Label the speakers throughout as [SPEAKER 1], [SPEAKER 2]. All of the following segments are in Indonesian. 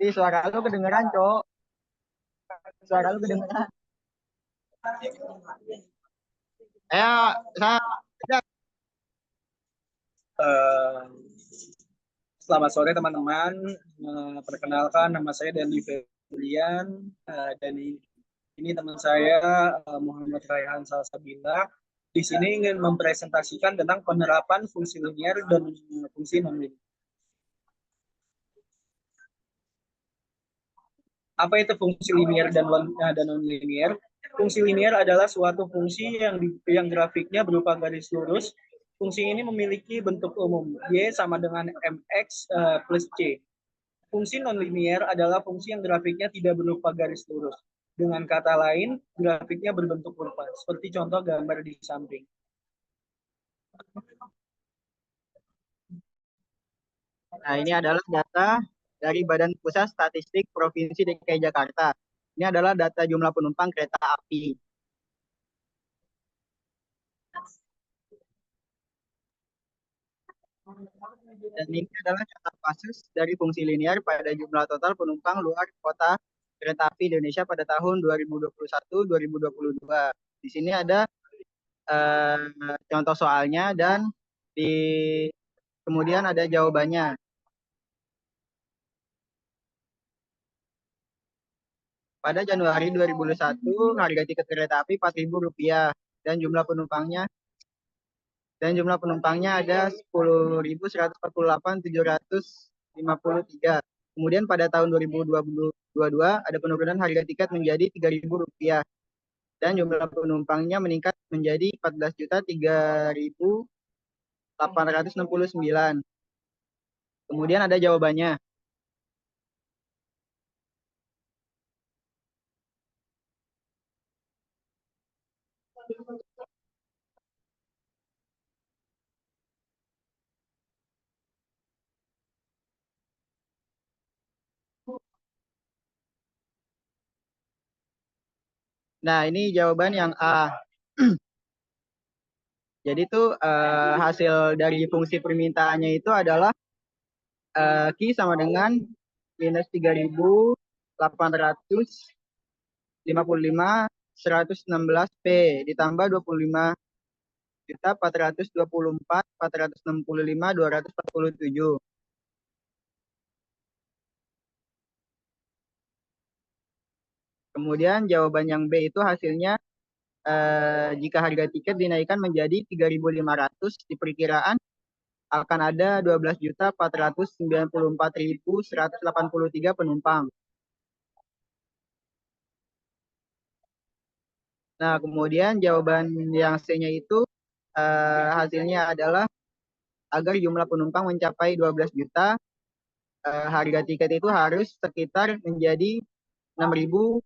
[SPEAKER 1] Suara lu kedengeran, Cok. Suara lu kedengeran. Saya
[SPEAKER 2] Selamat sore teman-teman. Perkenalkan, nama saya Dandi Febrian, dan ini teman saya Muhammad Raihan Salsabila. Di sini ingin mempresentasikan tentang penerapan fungsi linier dan fungsi non-linier. Apa itu fungsi linier dan non-linier? Fungsi linier adalah suatu fungsi yang grafiknya berupa garis lurus. Fungsi ini memiliki bentuk umum, Y sama dengan MX plus C. Fungsi non-linier adalah fungsi yang grafiknya tidak berupa garis lurus. Dengan kata lain, grafiknya berbentuk kurva, seperti contoh gambar di samping.
[SPEAKER 1] Nah, ini adalah data dari Badan Pusat Statistik Provinsi DKI Jakarta. Ini adalah data jumlah penumpang kereta api. Dan ini adalah contoh kasus dari fungsi linier pada jumlah total penumpang luar kota kereta api Indonesia pada tahun 2021-2022. Di sini ada contoh soalnya dan kemudian ada jawabannya. Pada Januari 2021, harga tiket kereta api Rp4.000 dan jumlah penumpangnya ada 10.148.753. Kemudian pada tahun 2022 ada penurunan harga tiket menjadi Rp3.000 dan jumlah penumpangnya meningkat menjadi 14.3.869. Kemudian ada jawabannya. Nah, ini jawaban yang A. Jadi itu hasil dari fungsi permintaannya itu adalah Q sama dengan minus 3.855.116 P ditambah 25.424.465.247. Kemudian jawaban yang B itu hasilnya jika harga tiket dinaikkan menjadi 3.500, diperkiraan akan ada 12.494.183 penumpang. Nah, kemudian jawaban yang C-nya itu hasilnya adalah agar jumlah penumpang mencapai 12 juta, harga tiket itu harus sekitar menjadi 6.567.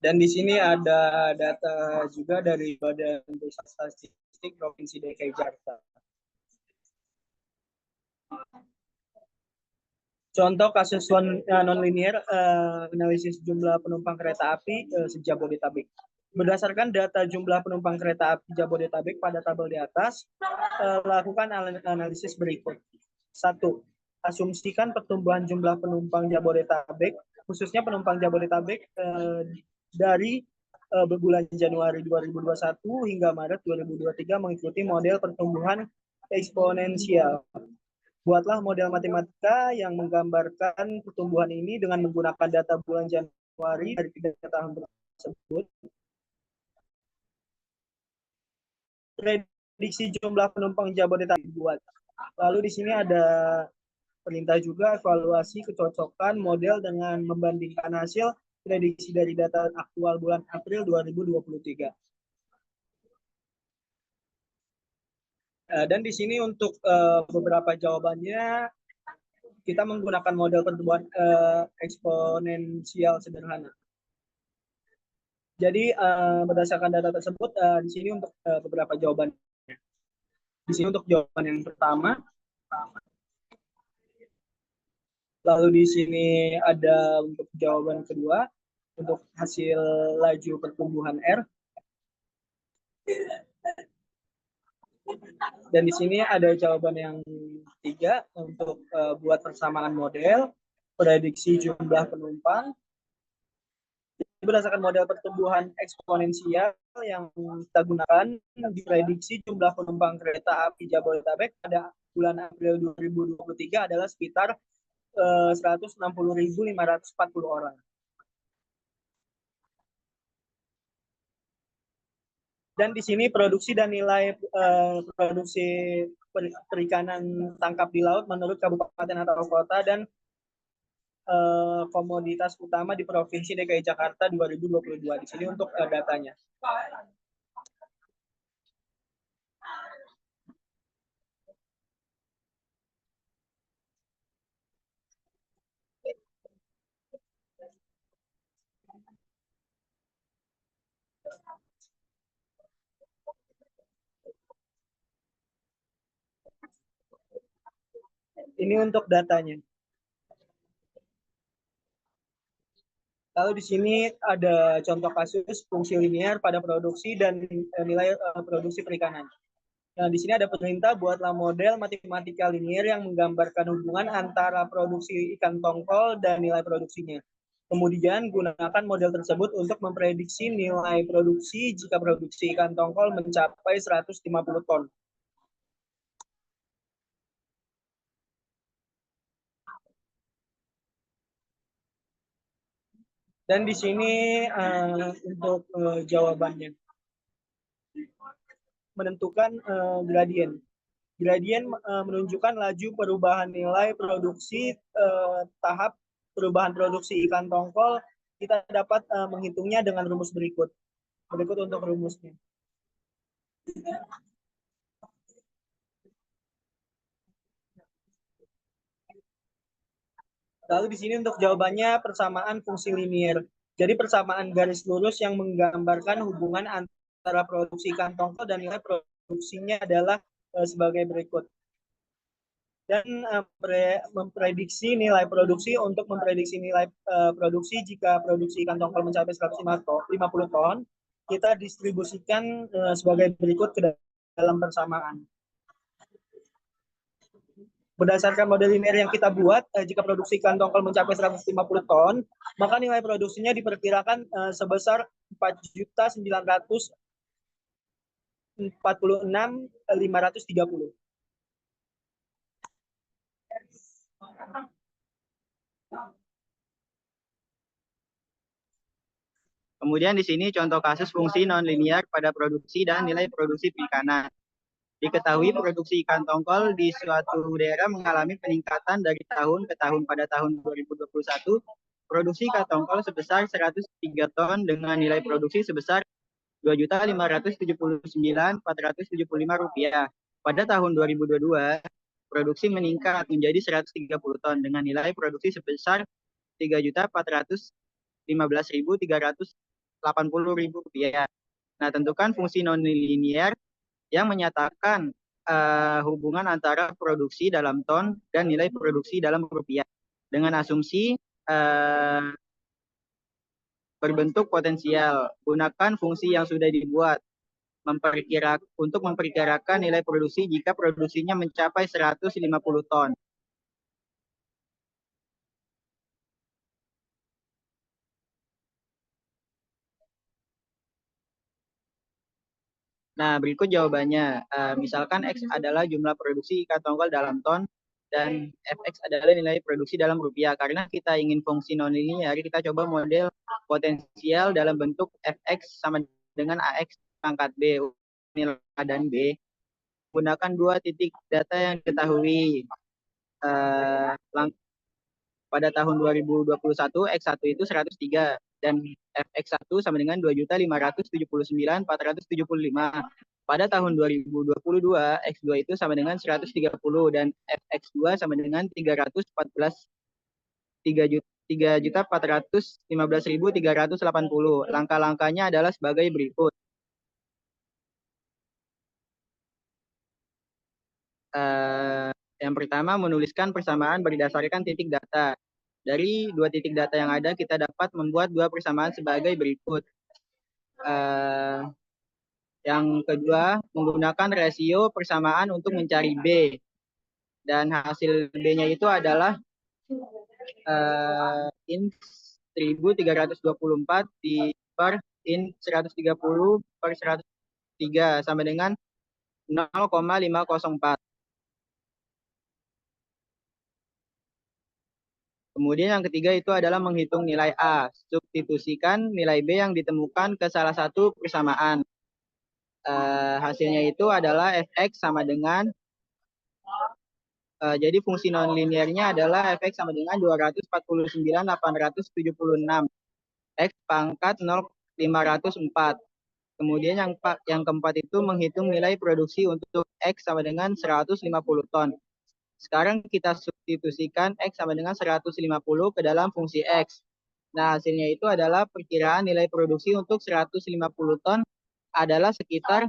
[SPEAKER 2] Dan di sini ada data juga dari Badan Pusat Statistik Provinsi DKI Jakarta. Contoh kasus non-linear analisis jumlah penumpang kereta api se-Jabodetabek. Berdasarkan data jumlah penumpang kereta api Jabodetabek pada tabel di atas, lakukan analisis berikut. 1. Asumsikan pertumbuhan jumlah penumpang Jabodetabek, khususnya penumpang Jabodetabek dari bulan Januari 2021 hingga Maret 2023 mengikuti model pertumbuhan eksponensial. Buatlah model matematika yang menggambarkan pertumbuhan ini dengan menggunakan data bulan Januari dari 3 tahun tersebut. Prediksi jumlah penumpang Jabodetabek dibuat. Lalu di sini ada perintah juga evaluasi kecocokan model dengan membandingkan hasil prediksi dari data aktual bulan April 2023. Dan di sini untuk beberapa jawabannya kita menggunakan model pertumbuhan eksponensial sederhana. Jadi berdasarkan data tersebut, di sini untuk beberapa jawaban. Di sini untuk jawaban yang pertama, lalu di sini ada untuk jawaban kedua, untuk hasil laju pertumbuhan R. Dan di sini ada jawaban yang ketiga untuk buat persamaan model, prediksi jumlah penumpang. Berdasarkan model pertumbuhan eksponensial yang kita gunakan, diprediksi jumlah penumpang kereta api Jabodetabek pada bulan April 2023 adalah sekitar 160.540 orang. Dan di sini produksi dan nilai produksi perikanan tangkap di laut menurut kabupaten atau kota dan komoditas utama di Provinsi DKI Jakarta 2022. Di sini untuk datanya. Ini untuk datanya. Lalu di sini ada contoh kasus fungsi linear pada produksi dan nilai produksi perikanan. Nah, di sini ada perintah buatlah model matematika linear yang menggambarkan hubungan antara produksi ikan tongkol dan nilai produksinya. Kemudian gunakan model tersebut untuk memprediksi nilai produksi jika produksi ikan tongkol mencapai 150 ton. Dan di sini untuk jawabannya. Menentukan gradien. Gradien menunjukkan laju perubahan nilai produksi tahap perubahan produksi ikan tongkol. Kita dapat menghitungnya dengan rumus berikut. Berikut untuk rumusnya. Lalu di sini untuk jawabannya persamaan fungsi linear. Jadi persamaan garis lurus yang menggambarkan hubungan antara produksi ikan tongkol dan nilai produksinya adalah sebagai berikut. Dan memprediksi nilai produksi untuk memprediksi nilai produksi jika produksi ikan tongkol mencapai 150 ton, kita distribusikan sebagai berikut ke dalam persamaan. Berdasarkan model linear yang kita buat, jika produksi ikan tongkol mencapai 150 ton, maka nilai produksinya diperkirakan sebesar 4.946.530.
[SPEAKER 1] Kemudian di sini contoh kasus fungsi non-linear pada produksi dan nilai produksi perikanan. Diketahui produksi ikan tongkol di suatu daerah mengalami peningkatan dari tahun ke tahun. Pada tahun 2021, produksi ikan tongkol sebesar 103 ton dengan nilai produksi sebesar Rp2.579.475. Pada tahun 2022, produksi meningkat menjadi 130 ton dengan nilai produksi sebesar Rp3.415.380. Nah, tentukan fungsi non-linear yang menyatakan hubungan antara produksi dalam ton dan nilai produksi dalam rupiah dengan asumsi berbentuk potensial. Gunakan fungsi yang sudah dibuat untuk memperkirakan nilai produksi jika produksinya mencapai 150 ton. Nah, berikut jawabannya. Misalkan X adalah jumlah produksi ikan tongkol dalam ton dan Fx adalah nilai produksi dalam rupiah. Karena kita ingin fungsi non-linear, kita coba model potensial dalam bentuk Fx sama dengan Ax pangkat B, nilai A dan B. Gunakan dua titik data yang diketahui. Pada tahun 2021, X1 itu 103 dan Fx1 sama dengan 2.579.475. pada tahun 2022 X2 itu sama dengan 130 dan FX2 sama dengan 314 3.415.380. Langkah-langkahnya adalah sebagai berikut. Yang pertama, menuliskan persamaan berdasarkan titik data. Dari dua titik data yang ada, kita dapat membuat dua persamaan sebagai berikut. Yang kedua, menggunakan rasio persamaan untuk mencari B. Dan hasil B-nya itu adalah int 1324 di per int 130 per 103 sama dengan 0,504. Kemudian yang ketiga itu adalah menghitung nilai A. Substitusikan nilai B yang ditemukan ke salah satu persamaan. Hasilnya itu adalah fx sama dengan jadi fungsi nonlinearnya adalah fx sama dengan 249.876 x pangkat 0,504. Kemudian yang keempat itu menghitung nilai produksi untuk x sama dengan 150 ton. Sekarang kita substitusikan x sama dengan 150 ke dalam fungsi x. Nah, hasilnya itu adalah perkiraan nilai produksi untuk 150 ton adalah sekitar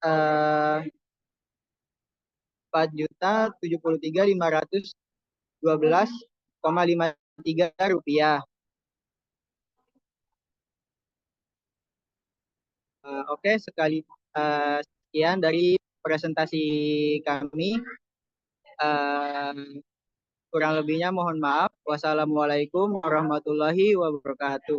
[SPEAKER 1] 4.073.512,53 rupiah. Oke, sekian dari presentasi kami. Kurang lebihnya mohon maaf. Wassalamualaikum warahmatullahi wabarakatuh.